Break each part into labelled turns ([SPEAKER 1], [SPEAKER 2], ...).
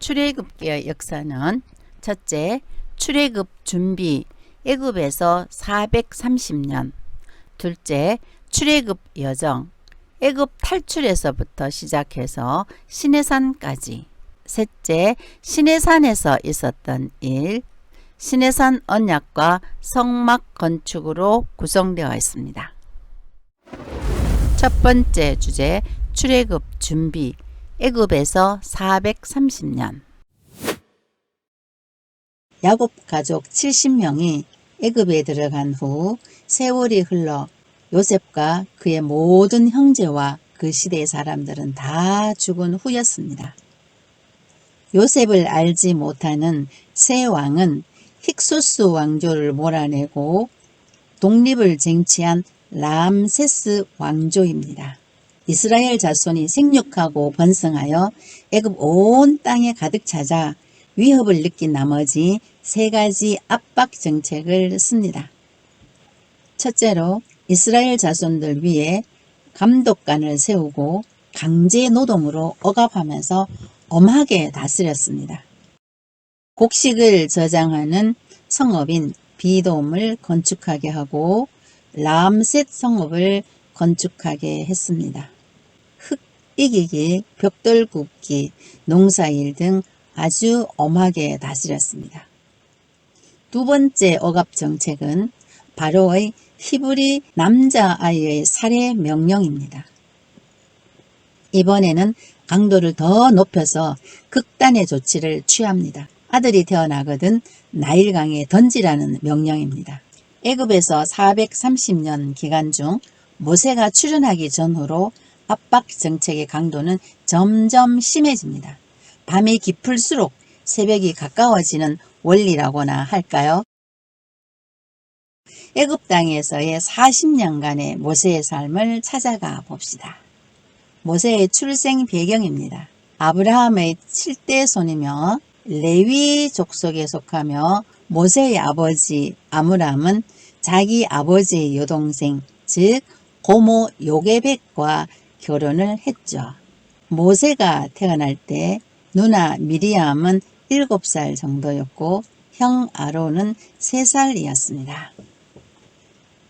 [SPEAKER 1] 출애굽기의 역사는 첫째, 출애굽 준비 애굽에서 430년. 둘째, 출애굽 여정 애굽 탈출에서부터 시작해서 시내산까지. 셋째, 시내산에서 있었던 일, 시내산 언약과 성막 건축으로 구성되어 있습니다. 첫 번째 주제, 출애굽 준비 애굽에서 430년. 야곱 가족 70명이 애굽에 들어간 후 세월이 흘러 요셉과 그의 모든 형제와 그 시대의 사람들은 다 죽은 후였습니다. 요셉을 알지 못하는 새 왕은 힉소스 왕조를 몰아내고 독립을 쟁취한 람세스 왕조입니다. 이스라엘 자손이 생육하고 번성하여 애굽 온 땅에 가득 찾아 위협을 느낀 나머지 세 가지 압박 정책을 씁니다. 첫째로 이스라엘 자손들 위에 감독관을 세우고 강제 노동으로 억압하면서 엄하게 다스렸습니다. 곡식을 저장하는 성읍인 비돔을 건축하게 하고 람셋 성읍을 건축하게 했습니다. 흙 이기기, 벽돌 굽기, 농사일 등 아주 엄하게 다스렸습니다. 두 번째 억압 정책은 바로의 히브리 남자아이의 살해 명령입니다. 이번에는 강도를 더 높여서 극단의 조치를 취합니다. 아들이 태어나거든 나일강에 던지라는 명령입니다. 애굽에서 430년 기간 중 모세가 출현하기 전후로 압박 정책의 강도는 점점 심해집니다. 밤이 깊을수록 새벽이 가까워지는 원리라고나 할까요? 애굽 땅에서의 40년간의 모세의 삶을 찾아가 봅시다. 모세의 출생 배경입니다. 아브라함의 7대 손이며 레위 족속에 속하며 모세의 아버지 아므람은 자기 아버지의 여동생 즉 고모 요게벳과 결혼을 했죠. 모세가 태어날 때 누나 미리암은 7살 정도였고 형 아론은 3살이었습니다.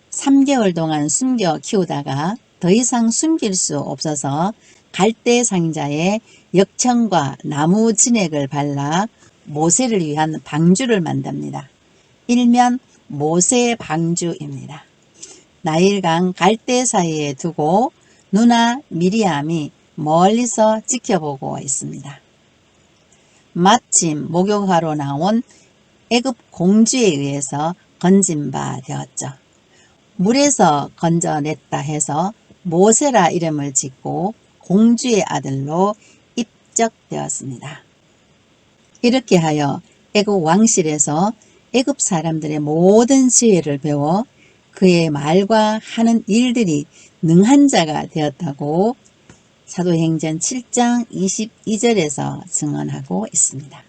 [SPEAKER 1] 3개월 동안 숨겨 키우다가 더 이상 숨길 수 없어서 갈대 상자에 역청과 나무 진액을 발라 모세를 위한 방주를 만듭니다. 일면 모세 방주입니다. 나일강 갈대 사이에 두고 누나 미리암이 멀리서 지켜보고 있습니다. 마침 목욕하러 나온 애굽 공주에 의해서 건진 바 되었죠. 물에서 건져냈다 해서 모세라 이름을 짓고 공주의 아들로 입적되었습니다. 이렇게 하여 애굽 왕실에서 애굽 사람들의 모든 지혜를 배워 그의 말과 하는 일들이 능한 자가 되었다고 사도행전 7장 22절에서 증언하고 있습니다.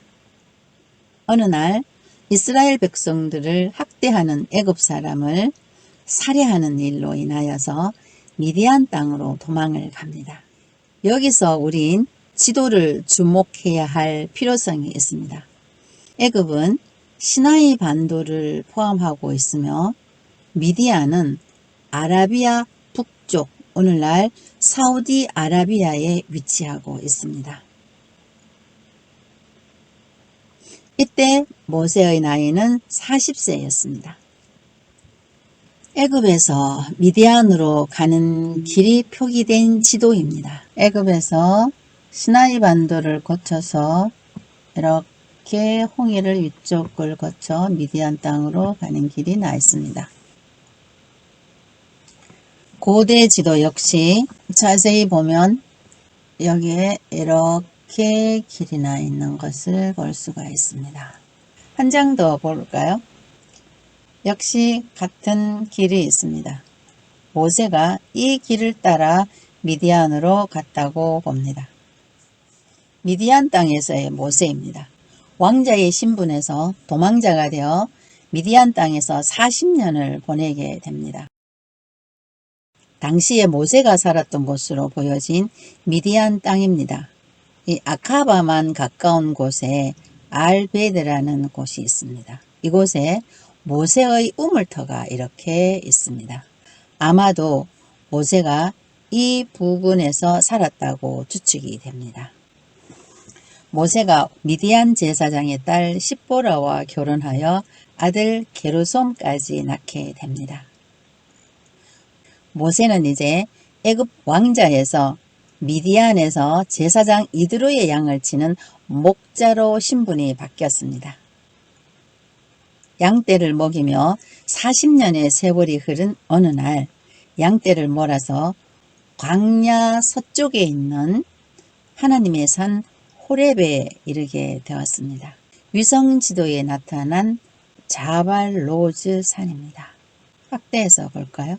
[SPEAKER 1] 어느 날 이스라엘 백성들을 학대하는 애굽 사람을 살해하는 일로 인하여서 미디안 땅으로 도망을 갑니다. 여기서 우린 지도를 주목해야 할 필요성이 있습니다. 애굽은 시나이 반도를 포함하고 있으며 미디안은 아라비아 북쪽 오늘날 사우디아라비아에 위치하고 있습니다. 이때 모세의 나이는 40세였습니다. 애굽에서 미디안으로 가는 길이 표기된 지도입니다. 애굽에서 시나이 반도를 거쳐서 이렇게 홍해를 위쪽을 거쳐 미디안 땅으로 가는 길이 나 있습니다. 고대 지도 역시 자세히 보면 여기에 이렇게 길이 나 있는 것을 볼 수가 있습니다. 한 장 더 볼까요? 역시 같은 길이 있습니다. 모세가 이 길을 따라 미디안으로 갔다고 봅니다. 미디안 땅에서의 모세입니다. 왕자의 신분에서 도망자가 되어 미디안 땅에서 40년을 보내게 됩니다. 당시에 모세가 살았던 곳으로 보여진 미디안 땅입니다. 이 아카바만 가까운 곳에 알베드라는 곳이 있습니다. 이곳에 모세의 우물터가 이렇게 있습니다. 아마도 모세가 이 부근에서 살았다고 추측이 됩니다. 모세가 미디안 제사장의 딸 십보라와 결혼하여 아들 게르솜까지 낳게 됩니다. 모세는 이제 애굽 왕자에서 미디안에서 제사장 이드로의 양을 치는 목자로 신분이 바뀌었습니다. 양떼를 먹이며 40년의 세월이 흐른 어느 날 양떼를 몰아서 광야 서쪽에 있는 하나님의 산 호렙에 이르게 되었습니다. 위성지도에 나타난 자발 로즈 산입니다. 확대해서 볼까요?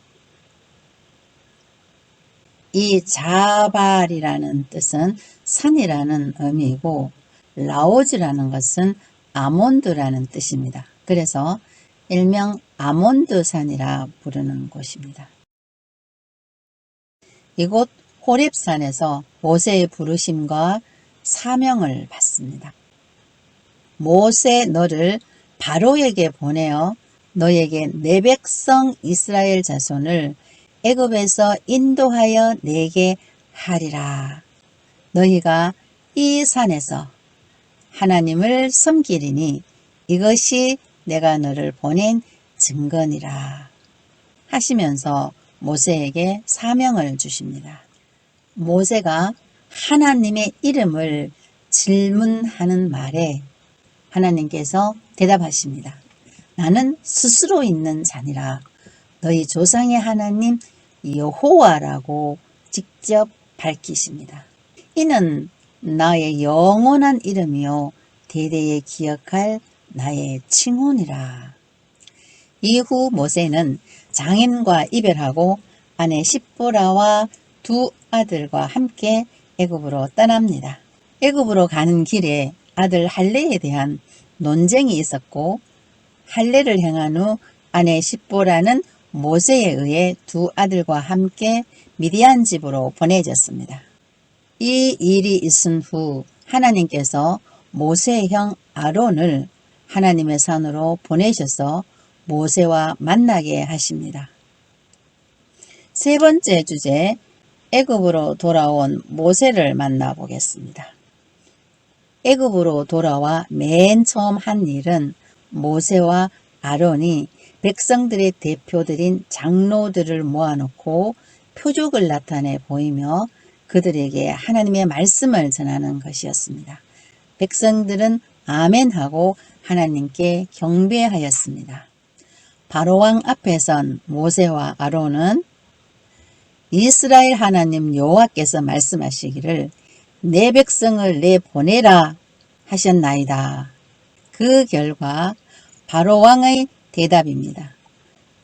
[SPEAKER 1] 이 자발이라는 뜻은 산이라는 의미이고 라오즈라는 것은 아몬드라는 뜻입니다. 그래서 일명 아몬드산이라 부르는 곳입니다. 이곳 호렙산에서 모세의 부르심과 사명을 받습니다. 모세 너를 바로에게 보내어 너에게 내 백성 이스라엘 자손을 애굽에서 인도하여 내게 하리라. 너희가 이 산에서 하나님을 섬기리니 이것이 내가 너를 보낸 증거니라 하시면서 모세에게 사명을 주십니다. 모세가 하나님의 이름을 질문하는 말에 하나님께서 대답하십니다. 나는 스스로 있는 자니라. 너희 조상의 하나님 여호와라고 직접 밝히십니다. 이는 나의 영원한 이름이요 대대에 기억할 나의 칭호니라. 이후 모세는 장인과 이별하고 아내 십보라와 두 아들과 함께 애굽으로 떠납니다. 애굽으로 가는 길에 아들 할레에 대한 논쟁이 있었고 할레를 향한 후 아내 십보라는 모세에 의해 두 아들과 함께 미디안 집으로 보내졌습니다. 이 일이 있은 후 하나님께서 모세의 형 아론을 하나님의 산으로 보내셔서 모세와 만나게 하십니다. 세 번째 주제, 애굽으로 돌아온 모세를 만나보겠습니다. 애굽으로 돌아와 맨 처음 한 일은 모세와 아론이 백성들의 대표들인 장로들을 모아놓고 표적을 나타내 보이며 그들에게 하나님의 말씀을 전하는 것이었습니다. 백성들은 아멘하고 하나님께 경배하였습니다. 바로왕 앞에 선 모세와 아론은 이스라엘 하나님 여호와께서 말씀하시기를 내 백성을 내보내라 하셨나이다. 그 결과 바로왕의 대답입니다.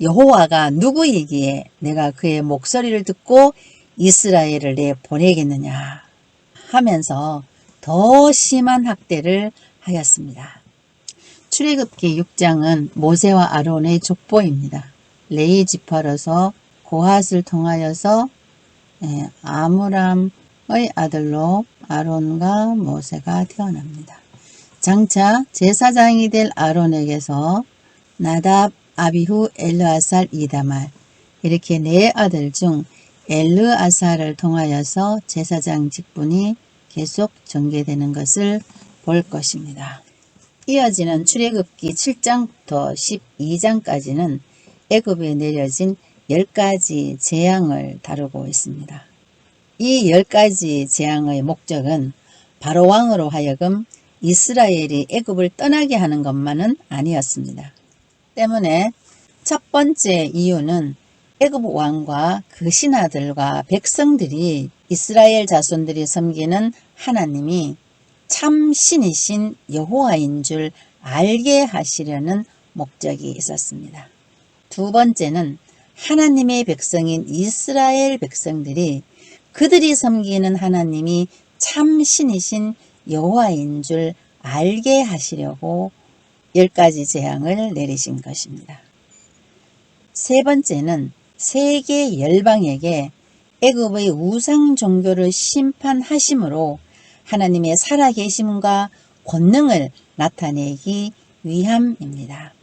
[SPEAKER 1] 여호와가 누구이기에 내가 그의 목소리를 듣고 이스라엘을 내보내겠느냐 하면서 더 심한 학대를 하였습니다. 출애굽기 6장은 모세와 아론의 족보입니다. 레위 지파로서 고핫을 통하여서 아므람의 아들로 아론과 모세가 태어납니다. 장차 제사장이 될 아론에게서 나답, 아비후, 엘르아살, 이다말 이렇게 네 아들 중 엘르아살을 통하여서 제사장 직분이 계속 전개되는 것을 볼 것입니다. 이어지는 출애굽기 7장부터 12장까지는 애굽에 내려진 10가지 재앙을 다루고 있습니다. 이 10가지 재앙의 목적은 바로왕으로 하여금 이스라엘이 애굽을 떠나게 하는 것만은 아니었습니다. 때문에 첫 번째 이유는 애굽 왕과 그 신하들과 백성들이 이스라엘 자손들이 섬기는 하나님이 참 신이신 여호와인 줄 알게 하시려는 목적이 있었습니다. 두 번째는 하나님의 백성인 이스라엘 백성들이 그들이 섬기는 하나님이 참 신이신 여호와인 줄 알게 하시려고 10가지 재앙을 내리신 것입니다. 세 번째는 세계 열방에게 애굽의 우상 종교를 심판하심으로 하나님의 살아계심과 권능을 나타내기 위함입니다.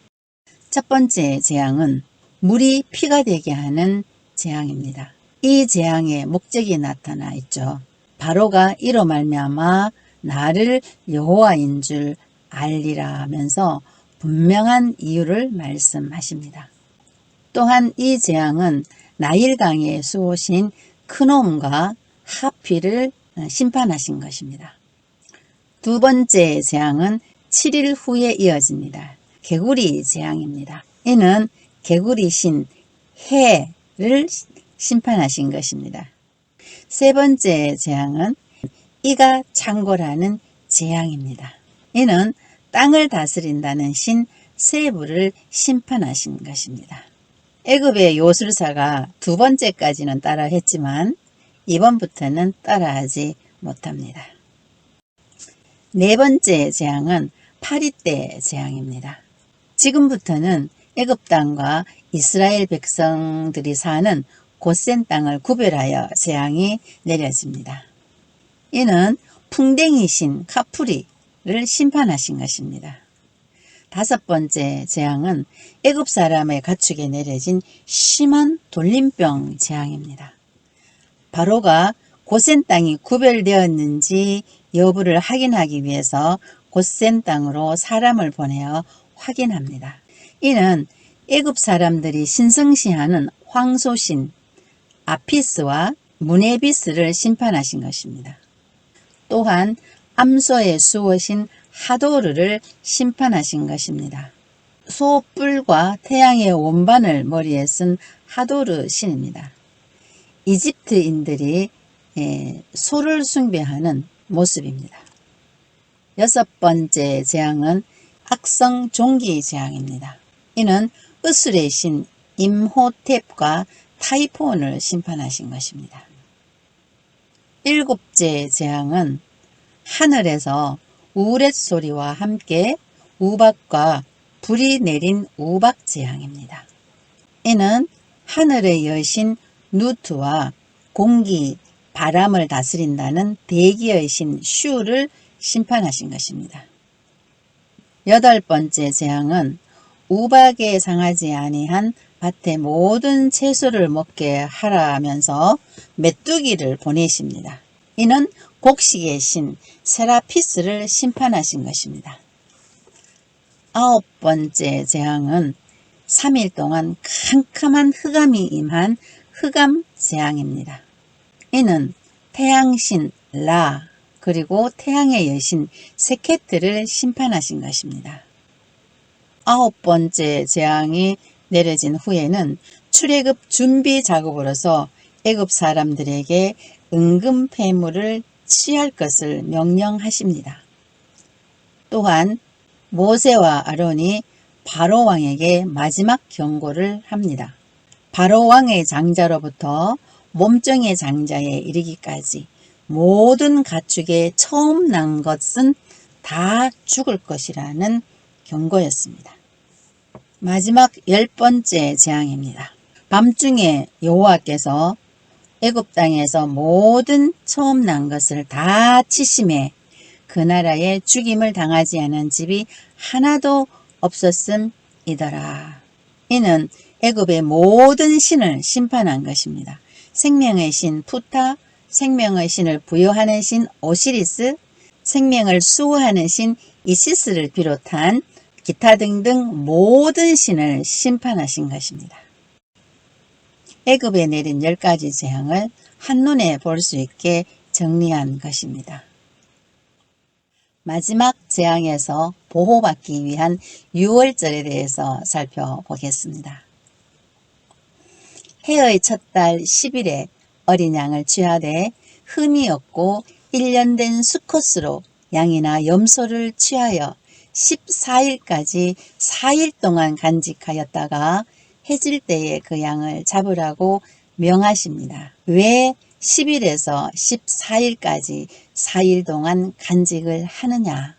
[SPEAKER 1] 첫 번째 재앙은 물이 피가 되게 하는 재앙입니다. 이 재앙의 목적이 나타나 있죠. 바로가 이로 말미암아 나를 여호와인 줄 알리라 하면서 분명한 이유를 말씀하십니다. 또한 이 재앙은 나일강에 쏘신 크놈과 하피를 심판하신 것입니다. 두 번째 재앙은 7일 후에 이어집니다. 개구리 재앙입니다. 이는 개구리 신 해를 심판하신 것입니다. 세 번째 재앙은 이가 창궐하는 재앙입니다. 이는 땅을 다스린다는 신 세부를 심판하신 것입니다. 애굽의 요술사가 두 번째까지는 따라했지만 이번부터는 따라하지 못합니다. 네 번째 재앙은 파리떼 재앙입니다. 지금부터는 애굽 땅과 이스라엘 백성들이 사는 고센 땅을 구별하여 재앙이 내려집니다. 이는 풍뎅이신 카프리를 심판하신 것입니다. 다섯 번째 재앙은 애굽 사람의 가축에 내려진 심한 돌림병 재앙입니다. 바로가 고센 땅이 구별되었는지 여부를 확인하기 위해서 고센 땅으로 사람을 보내어 확인합니다. 이는 애굽 사람들이 신성시하는 황소신 아피스와 무네비스를 심판하신 것입니다. 또한 암소의 수호신 하도르를 심판하신 것입니다. 소뿔과 태양의 원반을 머리에 쓴 하도르 신입니다. 이집트인들이 소를 숭배하는 모습입니다. 여섯 번째 재앙은 악성 종기 재앙입니다. 이는 으술의 신 임호텝과 타이폰을 심판하신 것입니다. 일곱째 재앙은 하늘에서 우렛소리와 함께 우박과 불이 내린 우박재앙입니다. 이는 하늘의 여신 누트와 공기, 바람을 다스린다는 대기의 신 슈를 심판하신 것입니다. 여덟 번째 재앙은 우박에 상하지 아니한 밭의 모든 채소를 먹게 하라 하면서 메뚜기를 보내십니다. 이는 곡식의 신 세라피스를 심판하신 것입니다. 아홉 번째 재앙은 3일 동안 캄캄한 흑암이 임한 흑암 재앙입니다. 이는 태양신 라 그리고 태양의 여신 세케트를 심판하신 것입니다. 아홉 번째 재앙이 내려진 후에는 출애굽 준비 작업으로서 애굽 사람들에게 은금 폐물을 취할 것을 명령하십니다. 또한 모세와 아론이 바로 왕에게 마지막 경고를 합니다. 바로 왕의 장자로부터 몸종의 장자에 이르기까지 모든 가축에 처음 난 것은 다 죽을 것이라는 경고였습니다. 마지막 10번째 재앙입니다. 밤중에 여호와께서 애굽 땅에서 모든 처음 난 것을 다 치심해 그 나라에 죽임을 당하지 않은 집이 하나도 없었음이더라. 이는 애굽의 모든 신을 심판한 것입니다. 생명의 신 푸타, 생명의 신을 부여하는 신 오시리스, 생명을 수호하는 신 이시스를 비롯한 기타 등등 모든 신을 심판하신 것입니다. 애굽에 내린 10가지 재앙을 한눈에 볼 수 있게 정리한 것입니다. 마지막 재앙에서 보호받기 위한 유월절에 대해서 살펴보겠습니다. 해의 첫 달 10일에 어린 양을 취하되 흠이 없고 1년 된 수컷으로 양이나 염소를 취하여 14일까지 4일 동안 간직하였다가 해질 때에 그 양을 잡으라고 명하십니다. 왜 10일에서 14일까지 4일 동안 간직을 하느냐?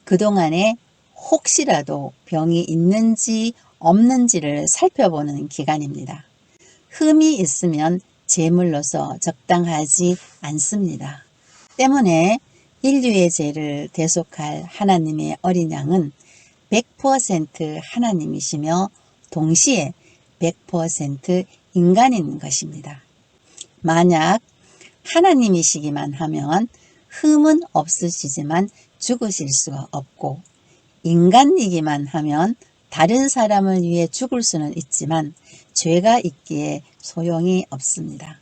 [SPEAKER 1] 그동안에 혹시라도 병이 있는지 없는지를 살펴보는 기간입니다. 흠이 있으면 제물로서 적당하지 않습니다. 때문에 인류의 죄를 대속할 하나님의 어린 양은 100% 하나님이시며 동시에 100% 인간인 것입니다. 만약 하나님이시기만 하면 흠은 없으시지만 죽으실 수가 없고, 인간이기만 하면 다른 사람을 위해 죽을 수는 있지만 죄가 있기에 소용이 없습니다.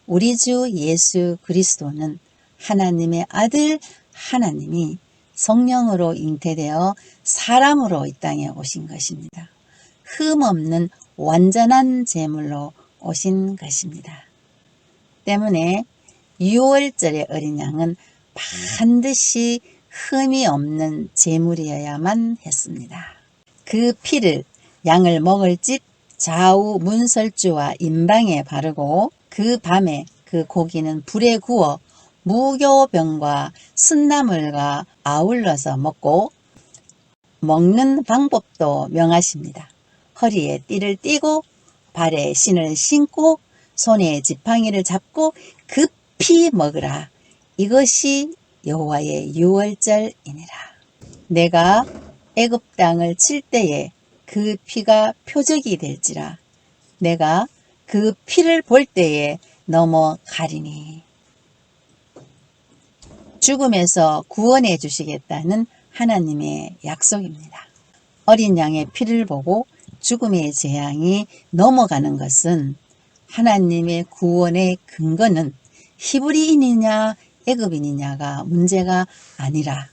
[SPEAKER 1] 우리 주 예수 그리스도는 하나님의 아들 하나님이 성령으로 잉태되어 사람으로 이 땅에 오신 것입니다. 흠없는 완전한 제물로 오신 것입니다. 때문에 유월절의 어린 양은 반드시 흠이 없는 제물이어야만 했습니다. 그 피를 양을 먹을 집 좌우 문설주와 임방에 바르고 그 밤에 그 고기는 불에 구워 무교병과 순나물과 아울러서 먹고, 먹는 방법도 명하십니다. 허리에 띠를 띠고 발에 신을 신고 손에 지팡이를 잡고 급히 먹으라. 이것이 여호와의 유월절이니라. 내가 애굽 땅을 칠 때에 그 피가 표적이 될지라. 내가 그 피를 볼 때에 넘어가리니. 죽음에서 구원해 주시겠다는 하나님의 약속입니다. 어린 양의 피를 보고 죽음의 재앙이 넘어가는 것은 하나님의 구원의 근거는 히브리인이냐 애굽인이냐가 문제가 아니라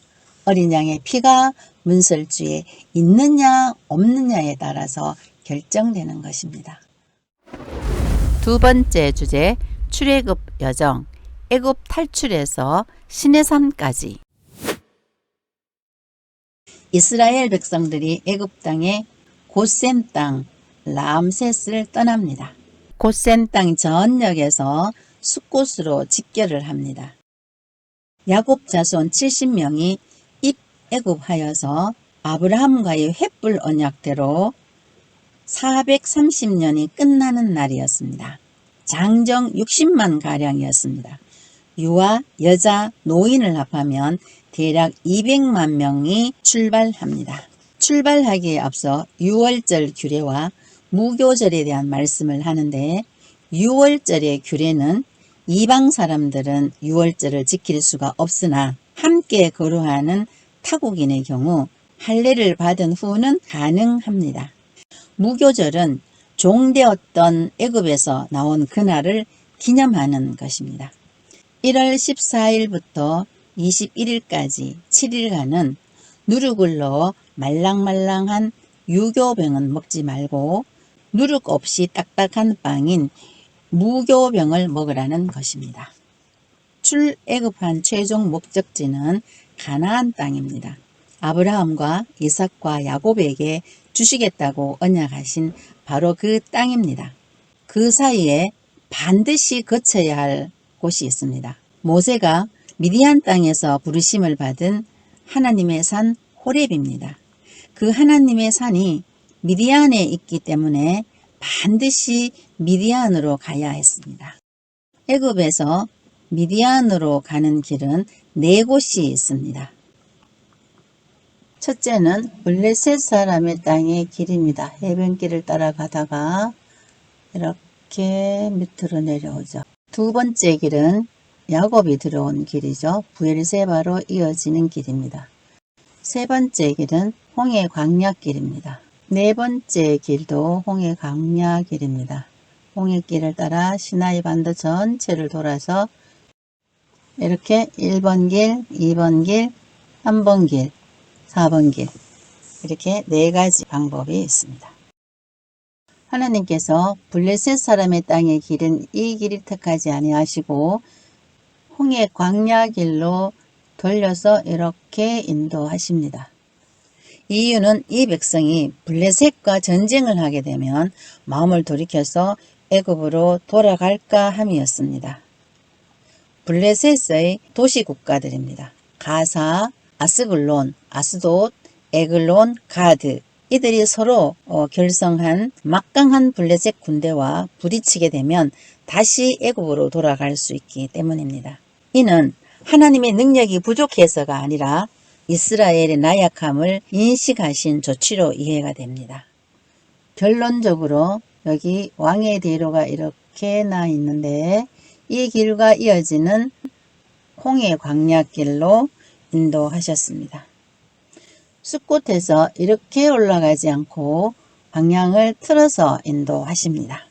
[SPEAKER 1] 어린 양의 피가 문설주에 있느냐 없느냐에 따라서 결정되는 것입니다. 두 번째 주제, 출애굽 여정, 애굽 탈출에서 시내산까지. 이스라엘 백성들이 애굽 땅의 고센 땅 람셋을 떠납니다. 고센 땅 전역에서 숫곳으로 직결을 합니다. 야곱 자손 70명이 입애굽하여서 아브라함과의 횃불 언약대로 430년이 끝나는 날이었습니다. 장정 60만 가량이었습니다. 유아, 여자, 노인을 합하면 대략 200만 명이 출발합니다. 출발하기에 앞서 유월절 규례와 무교절에 대한 말씀을 하는데, 유월절의 규례는 이방 사람들은 유월절을 지킬 수가 없으나 함께 거루하는 타국인의 경우 할례를 받은 후는 가능합니다. 무교절은 종되었던 애굽에서 나온 그날을 기념하는 것입니다. 1월 14일부터 21일까지 7일간은 누룩을 넣어 말랑말랑한 유교병은 먹지 말고 누룩 없이 딱딱한 빵인 무교병을 먹으라는 것입니다. 출애굽한 최종 목적지는 가나안 땅입니다. 아브라함과 이삭과 야곱에게 주시겠다고 언약하신 바로 그 땅입니다. 그 사이에 반드시 거쳐야 할 곳이 있습니다. 모세가 미디안 땅에서 부르심을 받은 하나님의 산 호렙입니다. 그 하나님의 산이 미디안에 있기 때문에 반드시 미디안으로 가야 했습니다. 애굽에서 미디안으로 가는 길은 4곳이 있습니다. 첫째는 블레셋 사람의 땅의 길입니다. 해변길을 따라가다가 이렇게 밑으로 내려오죠. 두 번째 길은 야곱이 들어온 길이죠. 부엘세바로 이어지는 길입니다. 세 번째 길은 홍해 광야길입니다. 네 번째 길도 홍해 광야길입니다. 홍해길을 따라 시나이 반도 전체를 돌아서 이렇게 1번 길, 2번 길, 3번 길, 4번 길, 이렇게 4가지 방법이 있습니다. 하나님께서 블레셋 사람의 땅의 길은 이 길이 택하지 아니하시고 홍해 광야길로 돌려서 이렇게 인도하십니다. 이유는 이 백성이 블레셋과 전쟁을 하게 되면 마음을 돌이켜서 애굽으로 돌아갈까 함이었습니다. 블레셋의 도시국가들입니다. 가사, 아스글론, 아스돗, 에글론, 가드, 이들이 서로 결성한 막강한 블레셋 군대와 부딪히게 되면 다시 애굽으로 돌아갈 수 있기 때문입니다. 이는 하나님의 능력이 부족해서가 아니라 이스라엘의 나약함을 인식하신 조치로 이해가 됩니다. 결론적으로 여기 왕의 대로가 이렇게 나 있는데 이 길과 이어지는 홍해 광야길로 인도하셨습니다. 숲곳에서 이렇게 올라가지 않고 방향을 틀어서 인도하십니다.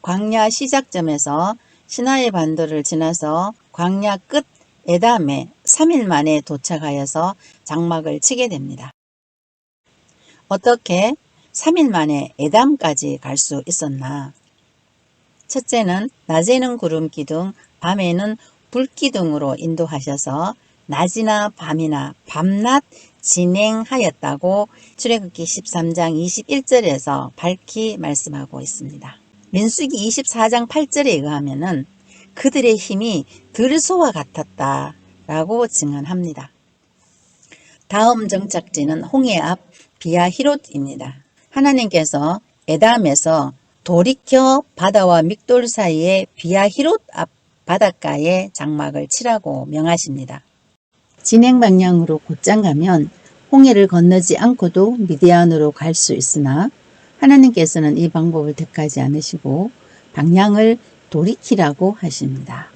[SPEAKER 1] 광야 시작점에서 시나이 반도를 지나서 광야 끝 에담에 3일 만에 도착하여서 장막을 치게 됩니다. 어떻게 3일 만에 에담까지 갈 수 있었나? 첫째는 낮에는 구름 기둥, 밤에는 불 기둥으로 인도하셔서 낮이나 밤이나 밤낮 진행하였다고 출애굽기 13장 21절에서 밝히 말씀하고 있습니다. 민수기 24장 8절에 의하면은 그들의 힘이 들소와 같았다 라고 증언합니다. 다음 정착지는 홍해 앞 비아히롯입니다. 하나님께서 에담에서 돌이켜 바다와 믹돌 사이에 비아히롯 앞 바닷가에 장막을 치라고 명하십니다. 진행 방향으로 곧장 가면 홍해를 건너지 않고도 미디안으로 갈 수 있으나 하나님께서는 이 방법을 택하지 않으시고 방향을 돌이키라고 하십니다.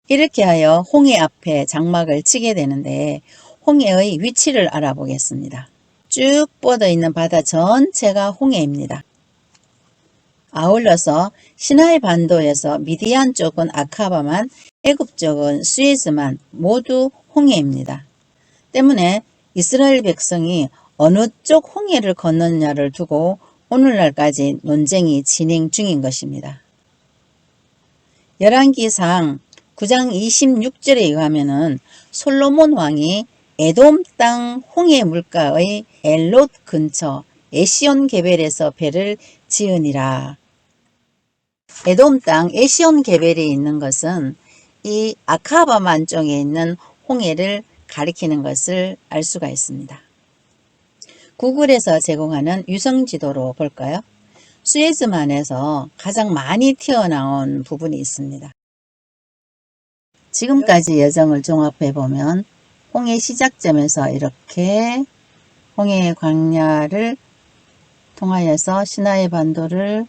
[SPEAKER 1] 이렇게 하여 홍해 앞에 장막을 치게 되는데 홍해의 위치를 알아보겠습니다. 쭉 뻗어 있는 바다 전체가 홍해입니다. 아울러서 시나이 반도에서 미디안 쪽은 아카바만, 애굽 쪽은 스웨즈만 모두 홍해입니다. 때문에 이스라엘 백성이 어느 쪽 홍해를 건넜냐를 두고 오늘날까지 논쟁이 진행 중인 것입니다. 열왕기상 9장 26절에 의하면은 솔로몬 왕이 에돔 땅 홍해 물가의 엘롯 근처 에시온 게벨에서 배를 지으니라. 에돔 땅 에시온 게벨이 있는 것은 이 아카바만 쪽에 있는 홍해를 가리키는 것을 알 수가 있습니다. 구글에서 제공하는 위성지도로 볼까요? 수에즈만에서 가장 많이 튀어나온 부분이 있습니다. 지금까지 여정을 종합해보면 홍해 시작점에서 이렇게 홍해 광야를 통하여서 시나이 반도를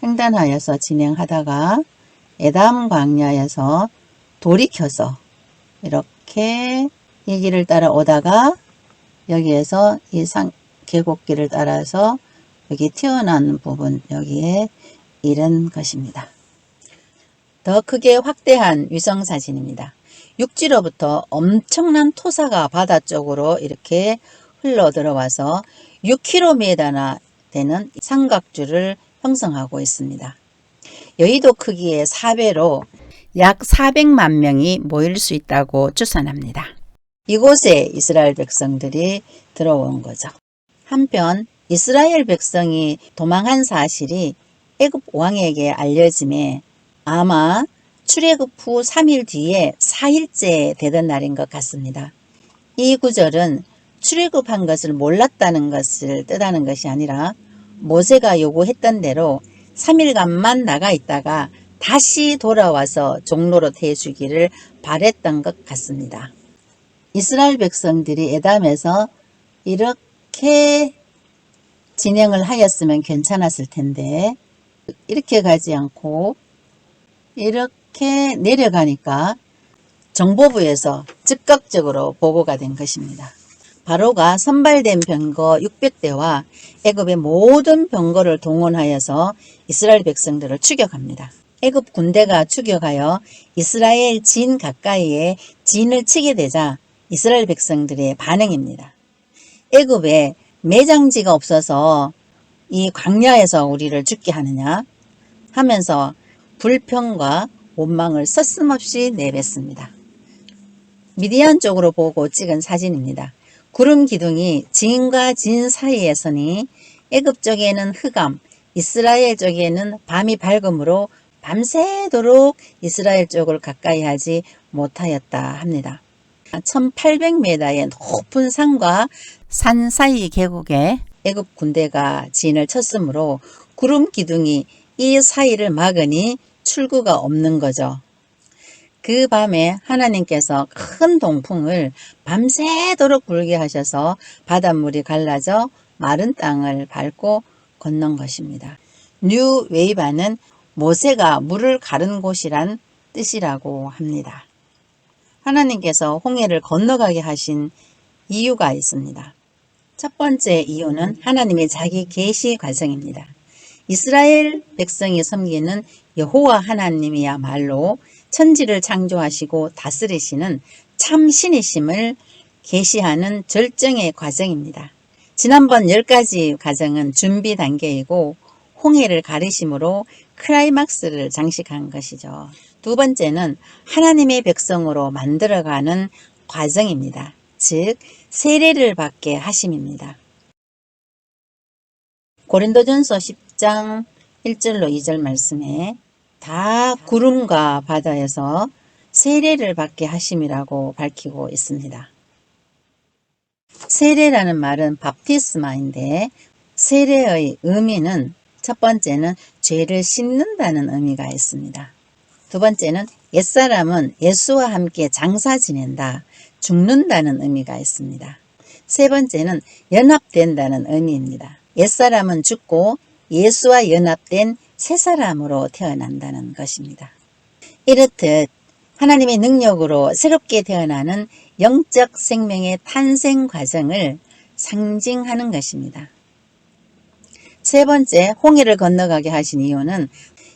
[SPEAKER 1] 횡단하여서 진행하다가 에담 광야에서 돌이켜서 이렇게 이 길을 따라 오다가 여기에서 이 계곡길을 따라서 여기 튀어나온 부분 여기에 이른 것입니다. 더 크게 확대한 위성사진입니다. 육지로부터 엄청난 토사가 바다 쪽으로 이렇게 흘러 들어와서 6km나 되는 삼각주를 형성하고 있습니다. 여의도 크기의 4배로 약 400만 명이 모일 수 있다고 추산합니다. 이곳에 이스라엘 백성들이 들어온 거죠. 한편 이스라엘 백성이 도망한 사실이 애굽 왕에게 알려짐에 아마 출애굽 후 3일 뒤에 4일째 되던 날인 것 같습니다. 이 구절은 출애굽한 것을 몰랐다는 것을 뜻하는 것이 아니라 모세가 요구했던 대로 3일간만 나가 있다가 다시 돌아와서 종로릇 해주기를 바랬던 것 같습니다. 이스라엘 백성들이 에담에서 이렇게 진행을 하였으면 괜찮았을 텐데 이렇게 가지 않고 이렇게 내려가니까 정보부에서 즉각적으로 보고가 된 것입니다. 바로가 선발된 병거 600대와 애굽의 모든 병거를 동원하여서 이스라엘 백성들을 추격합니다. 애굽 군대가 추격하여 이스라엘 진 가까이에 진을 치게 되자 이스라엘 백성들의 반응입니다. 애굽에 매장지가 없어서 이 광야에서 우리를 죽게 하느냐 하면서 불평과 원망을 서슴없이 내뱉습니다. 미디안 쪽으로 보고 찍은 사진입니다. 구름 기둥이 진과 진 사이에 서니 애굽 쪽에는 흑암, 이스라엘 쪽에는 밤이 밝음으로 밤새도록 이스라엘 쪽을 가까이 하지 못하였다 합니다. 1800m의 높은 산과 산 사이 계곡에 애굽 군대가 진을 쳤으므로 구름 기둥이 이 사이를 막으니 출구가 없는 거죠. 그 밤에 하나님께서 큰 동풍을 밤새도록 불게 하셔서 바닷물이 갈라져 마른 땅을 밟고 건넌 것입니다. 뉴 웨이바는 모세가 물을 가른 곳이란 뜻이라고 합니다. 하나님께서 홍해를 건너가게 하신 이유가 있습니다. 첫 번째 이유는 하나님의 자기 계시 과정입니다. 이스라엘 백성이 섬기는 여호와 하나님이야말로 천지를 창조하시고 다스리시는 참 신이심을 계시하는 절정의 과정입니다. 지난번 10가지 과정은 준비 단계이고 홍해를 가르심으로 클라이막스를 장식한 것이죠. 두 번째는 하나님의 백성으로 만들어가는 과정입니다. 즉 세례를 받게 하심입니다. 고린도전서 10장 1절로 2절 말씀에 다 구름과 바다에서 세례를 받게 하심이라고 밝히고 있습니다. 세례라는 말은 밥티스마인데 세례의 의미는 첫 번째는 죄를 씻는다는 의미가 있습니다. 두 번째는 옛사람은 예수와 함께 장사 지낸다, 죽는다는 의미가 있습니다. 세 번째는 연합된다는 의미입니다. 옛사람은 죽고 예수와 연합된 새사람으로 태어난다는 것입니다. 이렇듯 하나님의 능력으로 새롭게 태어나는 영적 생명의 탄생 과정을 상징하는 것입니다. 세 번째, 홍해를 건너가게 하신 이유는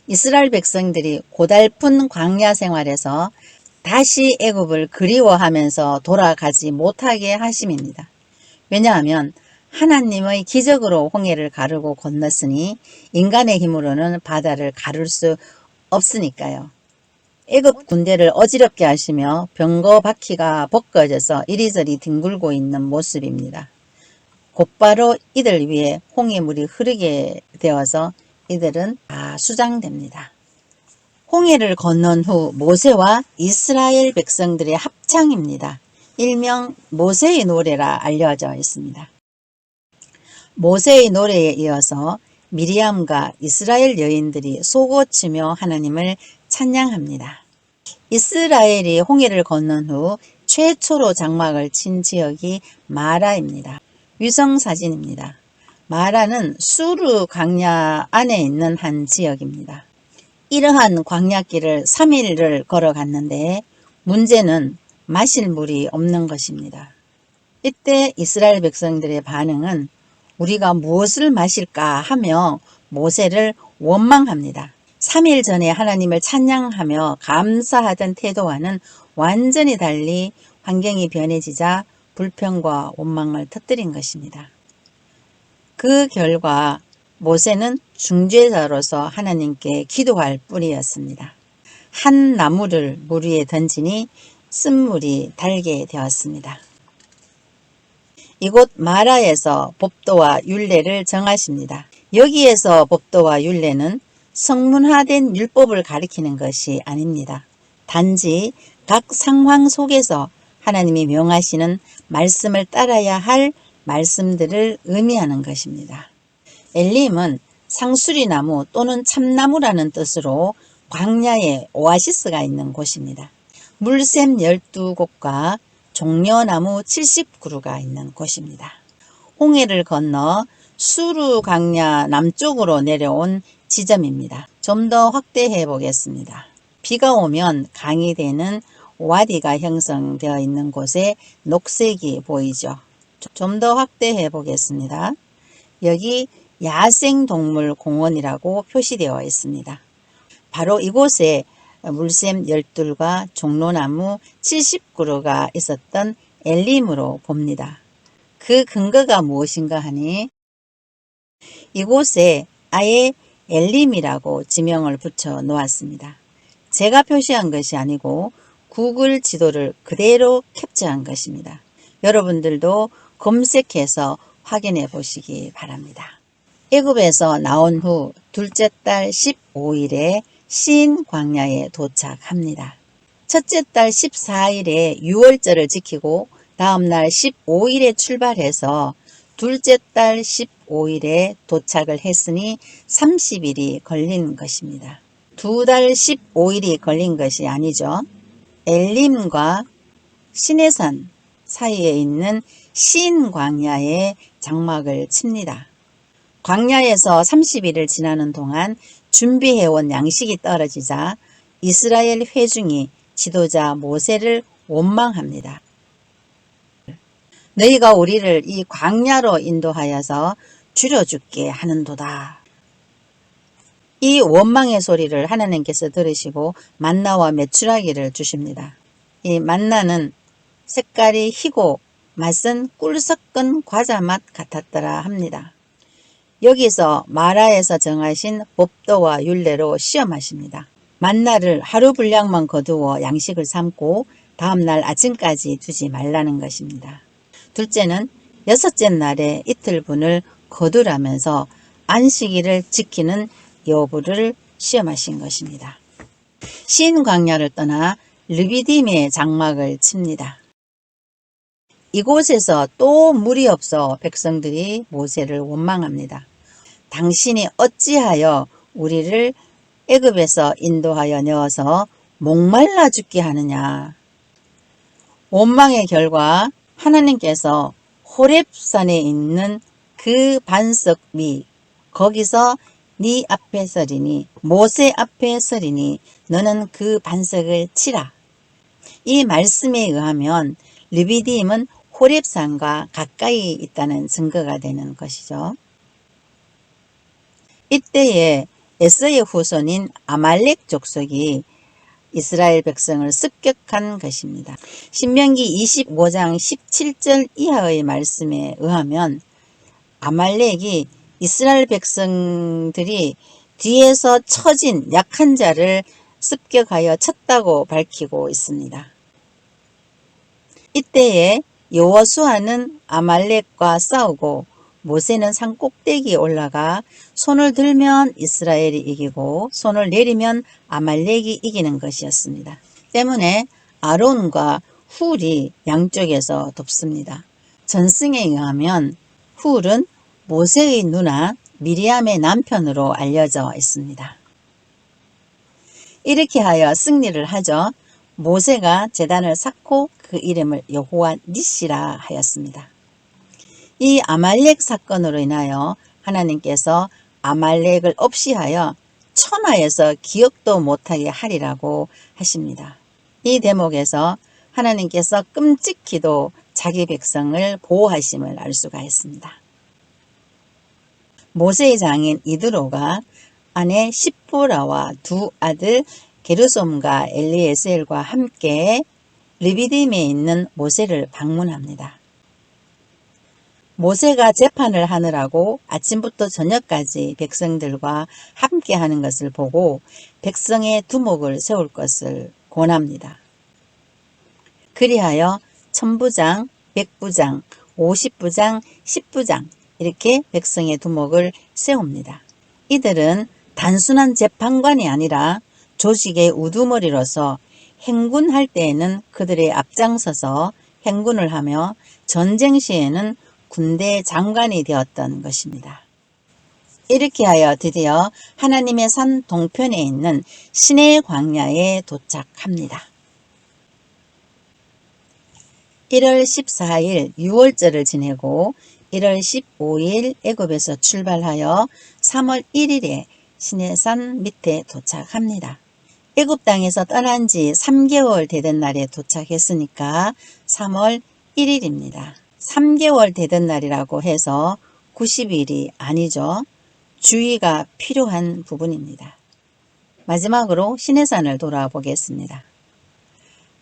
[SPEAKER 1] 이스라엘 백성들이 고달픈 광야 생활에서 다시 애굽을 그리워하면서 돌아가지 못하게 하심입니다. 왜냐하면 하나님의 기적으로 홍해를 가르고 건넜으니 인간의 힘으로는 바다를 가를 수 없으니까요. 애굽 군대를 어지럽게 하시며 병거 바퀴가 벗겨져서 이리저리 뒹굴고 있는 모습입니다. 곧바로 이들 위에 홍해물이 흐르게 되어서 이들은 다 수장됩니다. 홍해를 건넌 후 모세와 이스라엘 백성들의 합창입니다. 일명 모세의 노래라 알려져 있습니다. 모세의 노래에 이어서 미리암과 이스라엘 여인들이 솟구치며 하나님을 찬양합니다. 이스라엘이 홍해를 건넌 후 최초로 장막을 친 지역이 마라입니다. 위성사진입니다. 마라는 수르 광야 안에 있는 한 지역입니다. 이러한 광야길을 3일을 걸어갔는데 문제는 마실 물이 없는 것입니다. 이때 이스라엘 백성들의 반응은 우리가 무엇을 마실까 하며 모세를 원망합니다. 3일 전에 하나님을 찬양하며 감사하던 태도와는 완전히 달리 환경이 변해지자 불평과 원망을 터뜨린 것입니다. 그 결과 모세는 중재자로서 하나님께 기도할 뿐이었습니다. 한 나무를 물 위에 던지니 쓴물이 달게 되었습니다. 이곳 마라에서 법도와 율례를 정하십니다. 여기에서 법도와 율례는 성문화된 율법을 가리키는 것이 아닙니다. 단지 각 상황 속에서 하나님이 명하시는 말씀을 따라야 할 말씀들을 의미하는 것입니다. 엘림은 상수리나무 또는 참나무라는 뜻으로 광야에 오아시스가 있는 곳입니다. 물샘 12곳과 종려나무 70그루가 있는 곳입니다. 홍해를 건너 수르 광야 남쪽으로 내려온 지점입니다. 좀 더 확대해 보겠습니다. 비가 오면 강이 되는 와디가 형성되어 있는 곳에 녹색이 보이죠. 좀 더 확대해 보겠습니다. 여기 야생동물공원이라고 표시되어 있습니다. 바로 이곳에 물샘 12과 종로나무 70그루가 있었던 엘림으로 봅니다. 그 근거가 무엇인가 하니 이곳에 아예 엘림이라고 지명을 붙여 놓았습니다. 제가 표시한 것이 아니고 구글 지도를 그대로 캡처한 것입니다. 여러분들도 검색해서 확인해 보시기 바랍니다. 애굽에서 나온 후 둘째 달 15일에 신 광야에 도착합니다. 첫째 달 14일에 유월절을 지키고 다음날 15일에 출발해서 둘째 달 15일에 도착을 했으니 30일이 걸린 것입니다. 두 달 15일이 걸린 것이 아니죠. 엘림과 시내산 사이에 있는 신 광야에 장막을 칩니다. 광야에서 30일을 지나는 동안 준비해온 양식이 떨어지자 이스라엘 회중이 지도자 모세를 원망합니다. 너희가 우리를 이 광야로 인도하여서 죽여 죽게 하는도다. 이 원망의 소리를 하나님께서 들으시고 만나와 메추라기를 주십니다. 이 만나는 색깔이 희고 맛은 꿀 섞은 과자 맛 같았더라 합니다. 여기서 마라에서 정하신 법도와 율례로 시험하십니다. 만나를 하루 분량만 거두어 양식을 삼고 다음날 아침까지 두지 말라는 것입니다. 둘째는 여섯째 날에 이틀분을 거두라면서 안식일을 지키는 여부를 시험하신 것입니다. 신 광야를 떠나 르비딤의 장막을 칩니다. 이곳에서 또 물이 없어 백성들이 모세를 원망합니다. 당신이 어찌하여 우리를 애굽에서 인도하여 내어서 목말라 죽게 하느냐. 원망의 결과 하나님께서 호렙산에 있는 그 반석 위 거기서 네 앞에 서리니 모세 앞에 서리니 너는 그 반석을 치라. 이 말씀에 의하면 르비딤은 호렙산과 가까이 있다는 증거가 되는 것이죠. 이때에 에서의 후손인 아말렉 족속이 이스라엘 백성을 습격한 것입니다. 신명기 25장 17절 이하의 말씀에 의하면 아말렉이 이스라엘 백성들이 뒤에서 처진 약한 자를 습격하여 쳤다고 밝히고 있습니다. 이때에 여호수아는 아말렉과 싸우고 모세는 산 꼭대기에 올라가 손을 들면 이스라엘이 이기고 손을 내리면 아말렉이 이기는 것이었습니다. 때문에 아론과 훌이 양쪽에서 돕습니다. 전승에 의하면 훌은 모세의 누나 미리암의 남편으로 알려져 있습니다. 이렇게 하여 승리를 하죠. 모세가 제단을 쌓고 그 이름을 여호와 니시라 하였습니다. 이 아말렉 사건으로 인하여 하나님께서 아말렉을 없이하여 천하에서 기억도 못하게 하리라고 하십니다. 이 대목에서 하나님께서 끔찍히도 자기 백성을 보호하심을 알 수가 있습니다. 모세의 장인 이드로가 아내 십보라와 두 아들 게르솜과 엘리에셀과 함께 르비딤에 있는 모세를 방문합니다. 모세가 재판을 하느라고 아침부터 저녁까지 백성들과 함께 하는 것을 보고 백성의 두목을 세울 것을 권합니다. 그리하여 천부장, 백부장, 50부장, 10부장 이렇게 백성의 두목을 세웁니다. 이들은 단순한 재판관이 아니라 조직의 우두머리로서 행군할 때에는 그들의 앞장서서 행군을 하며 전쟁 시에는 군대 장관이 되었던 것입니다. 이렇게 하여 드디어 하나님의 산 동편에 있는 시내 광야에 도착합니다. 1월 14일 유월절을 지내고 1월 15일 애굽에서 출발하여 3월 1일에 시내산 밑에 도착합니다. 애굽 땅에서 떠난 지 3개월 되던 날에 도착했으니까 3월 1일입니다. 3개월 되던 날이라고 해서 90일이 아니죠. 주의가 필요한 부분입니다. 마지막으로 시내산을 돌아보겠습니다.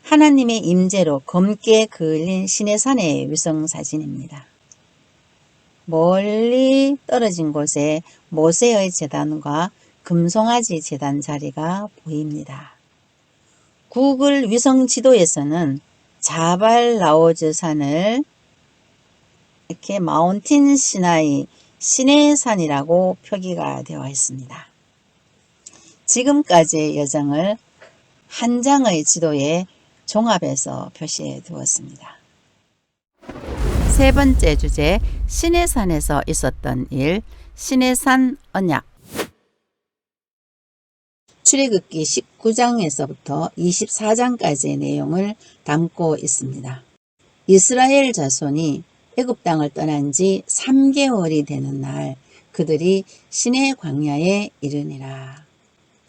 [SPEAKER 1] 하나님의 임재로 검게 그을린 시내산의 위성사진입니다. 멀리 떨어진 곳에 모세의 제단과 금송아지 제단 자리가 보입니다. 구글 위성 지도에서는 자발 라오즈 산을 이렇게 마운틴 시나이 시내산이라고 표기가 되어 있습니다. 지금까지의 여정을 한 장의 지도에 종합해서 표시해 두었습니다. 세 번째 주제, 시내산에서 있었던 일, 시내산 언약. 출애굽기 19장에서부터 24장까지의 내용을 담고 있습니다. 이스라엘 자손이 애굽 땅을 떠난 지 3개월이 되는 날 그들이 시내 광야에 이르니라.